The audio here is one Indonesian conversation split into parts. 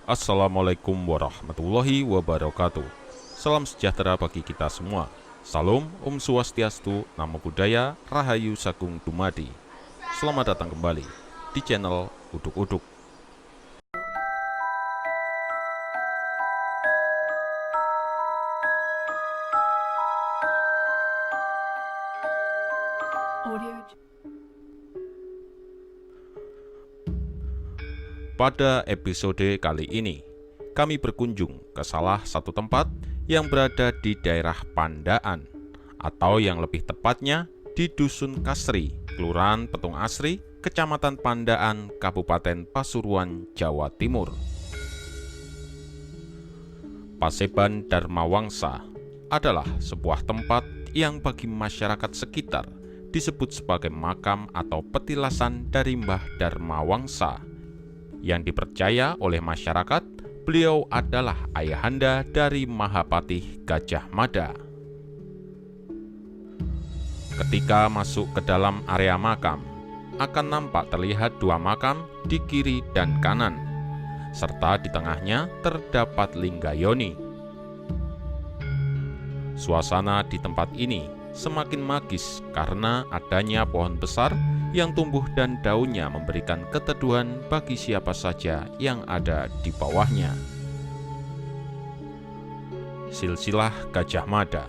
Assalamualaikum warahmatullahi wabarakatuh. Salam sejahtera bagi kita semua. Salam Om Swastiastu, Namo Buddhaya, Rahayu Sagung Dumadi. Selamat datang kembali di channel Uduk-Uduk. Pada episode kali ini, kami berkunjung ke salah satu tempat yang berada di daerah Pandaan, atau yang lebih tepatnya di Dusun Kasri, Kelurahan Petung Asri, Kecamatan Pandaan, Kabupaten Pasuruan, Jawa Timur. Paseban Dharmawangsa adalah sebuah tempat yang bagi masyarakat sekitar disebut sebagai makam atau petilasan dari Mbah Dharmawangsa, yang dipercaya oleh masyarakat beliau adalah ayahanda dari Mahapatih Gajah Mada. Ketika masuk ke dalam area makam, akan nampak terlihat dua makam di kiri dan kanan, serta di tengahnya terdapat linggayoni. Suasana di tempat ini semakin magis karena adanya pohon besar yang tumbuh dan daunnya memberikan keteduhan bagi siapa saja yang ada di bawahnya. Silsilah Gajah Mada.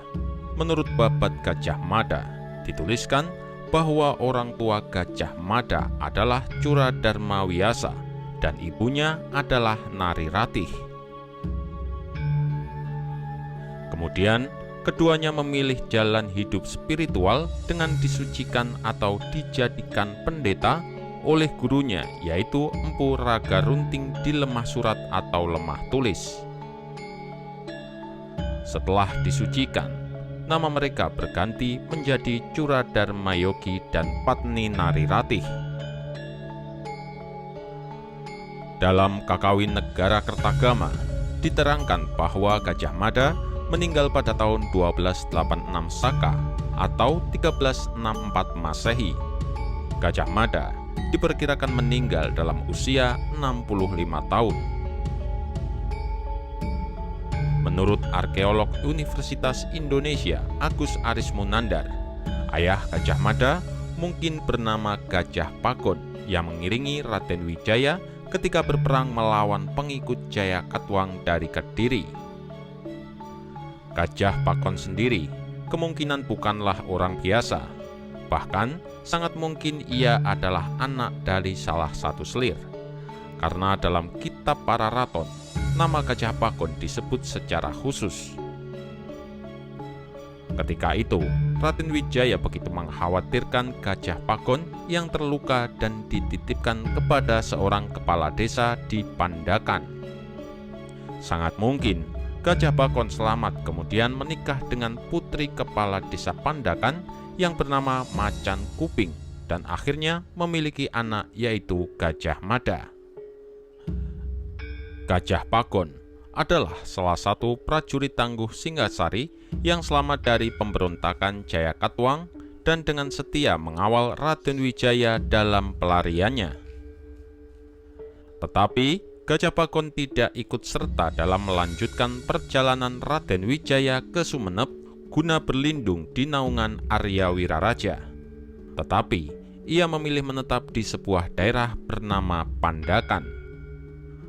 Menurut Babat Gajah Mada, dituliskan bahwa orang tua Gajah Mada adalah Cura Dharmawiyasa dan ibunya adalah Nari Ratih. Kemudian, keduanya memilih jalan hidup spiritual dengan disucikan atau dijadikan pendeta oleh gurunya, yaitu Empu Raga Runting di Lemah Surat atau Lemah Tulis. Setelah disucikan, nama mereka berganti menjadi Cura Dharmayogi dan Patni Nari Ratih. Dalam Kakawin Negara Kertagama, diterangkan bahwa Gajah Mada meninggal pada tahun 1286 Saka atau 1364 Masehi. Gajah Mada diperkirakan meninggal dalam usia 65 tahun. Menurut arkeolog Universitas Indonesia Agus Arismunandar, ayah Gajah Mada mungkin bernama Gajah Pakon yang mengiringi Raden Wijaya ketika berperang melawan pengikut Jaya Katuang dari Kediri. Gajah Pakon sendiri kemungkinan bukanlah orang biasa, bahkan sangat mungkin ia adalah anak dari salah satu selir, karena dalam kitab para raton, nama Gajah Pakon disebut secara khusus. Ketika itu, Raden Wijaya begitu mengkhawatirkan Gajah Pakon yang terluka dan dititipkan kepada seorang kepala desa di Pandakan. Sangat mungkin Gajah Pakon selamat kemudian menikah dengan putri kepala desa Pandakan yang bernama Macan Kuping dan akhirnya memiliki anak yaitu Gajah Mada. Gajah Pakon adalah salah satu prajurit tangguh Singasari yang selamat dari pemberontakan Jaya Katuang dan dengan setia mengawal Raden Wijaya dalam pelariannya. Tetapi Gajah Pakon tidak ikut serta dalam melanjutkan perjalanan Raden Wijaya ke Sumenep guna berlindung di naungan Arya Wiraraja. Tetapi, ia memilih menetap di sebuah daerah bernama Pandakan.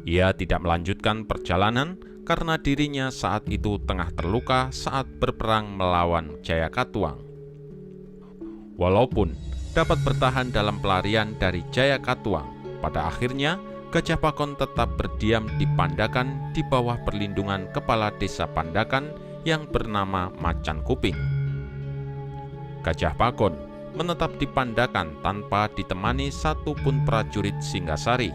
Ia tidak melanjutkan perjalanan karena dirinya saat itu tengah terluka saat berperang melawan Jaya Katuang. Walaupun dapat bertahan dalam pelarian dari Jaya Katuang, pada akhirnya Gajah Pakon tetap berdiam di Pandakan di bawah perlindungan kepala desa Pandakan yang bernama Macan Kuping. Gajah Pakon menetap di Pandakan tanpa ditemani satupun prajurit Singasari.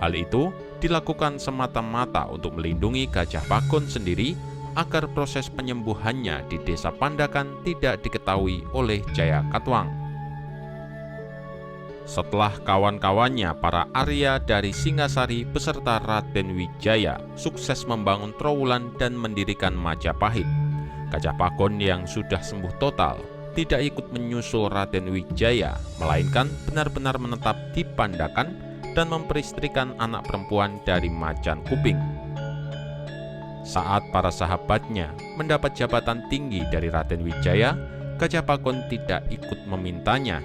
Hal itu dilakukan semata-mata untuk melindungi Gajah Pakon sendiri agar proses penyembuhannya di desa Pandakan tidak diketahui oleh Jaya Katuang. Setelah kawan-kawannya para Arya dari Singasari beserta Raden Wijaya sukses membangun Trowulan dan mendirikan Majapahit, Gajah Pakon yang sudah sembuh total tidak ikut menyusul Raden Wijaya, melainkan benar-benar menetap di Pandakan dan memperistrikan anak perempuan dari macan kuping. Saat para sahabatnya mendapat jabatan tinggi dari Raden Wijaya, Gajah Pakon tidak ikut memintanya.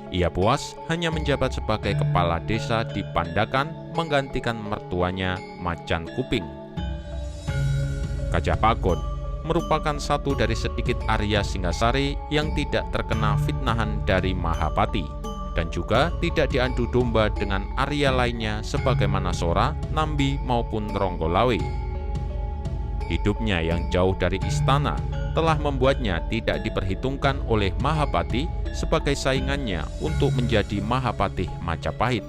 Ia puas hanya menjabat sebagai kepala desa di Pandakan menggantikan mertuanya macan kuping. Gajah Pakon merupakan satu dari sedikit Arya Singasari yang tidak terkena fitnahan dari Mahapati dan juga tidak diadu domba dengan Arya lainnya sebagaimana Sora, Nambi maupun Ronggolawe. Hidupnya yang jauh dari istana telah membuatnya tidak diperhitungkan oleh Mahapati sebagai saingannya untuk menjadi Mahapatih Majapahit.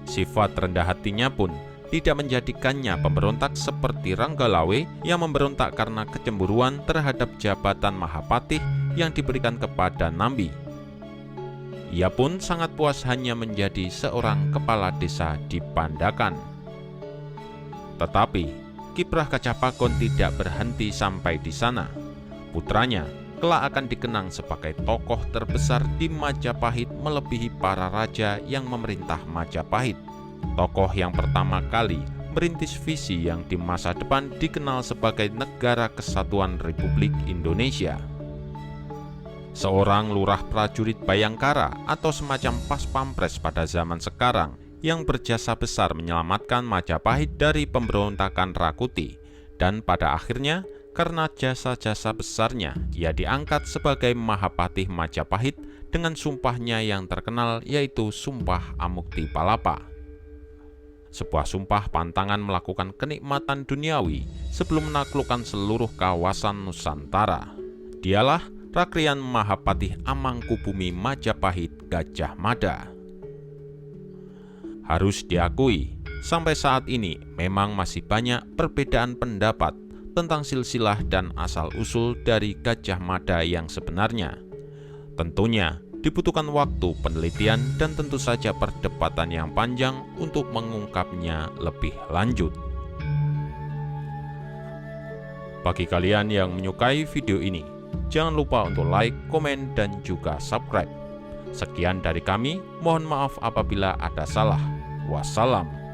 Sifat rendah hatinya pun tidak menjadikannya pemberontak seperti Ranggalawe yang memberontak karena kecemburuan terhadap jabatan Mahapatih yang diberikan kepada Nambi. Ia pun sangat puas hanya menjadi seorang kepala desa di Pandakan. Tetapi kiprah Gajah Pakon tidak berhenti sampai di sana. Putranya kelak akan dikenang sebagai tokoh terbesar di Majapahit melebihi para raja yang memerintah Majapahit. Tokoh yang pertama kali merintis visi yang di masa depan dikenal sebagai Negara Kesatuan Republik Indonesia. Seorang lurah prajurit Bayangkara atau semacam pas pampres pada zaman sekarang yang berjasa besar menyelamatkan Majapahit dari pemberontakan Rakuti, dan pada akhirnya karena jasa-jasa besarnya ia diangkat sebagai Mahapatih Majapahit dengan sumpahnya yang terkenal yaitu Sumpah Amuktipalapa. Sebuah sumpah pantangan melakukan kenikmatan duniawi sebelum menaklukkan seluruh kawasan Nusantara. Dialah Rakrian Mahapatih Amangkubumi Majapahit Gajah Mada. Harus diakui, sampai saat ini memang masih banyak perbedaan pendapat tentang silsilah dan asal-usul dari Gajah Mada yang sebenarnya. Tentunya dibutuhkan waktu penelitian dan tentu saja perdebatan yang panjang untuk mengungkapnya lebih lanjut. Bagi kalian yang menyukai video ini, jangan lupa untuk like, komen, dan juga subscribe. Sekian dari kami, mohon maaf apabila ada salah. Wassalam.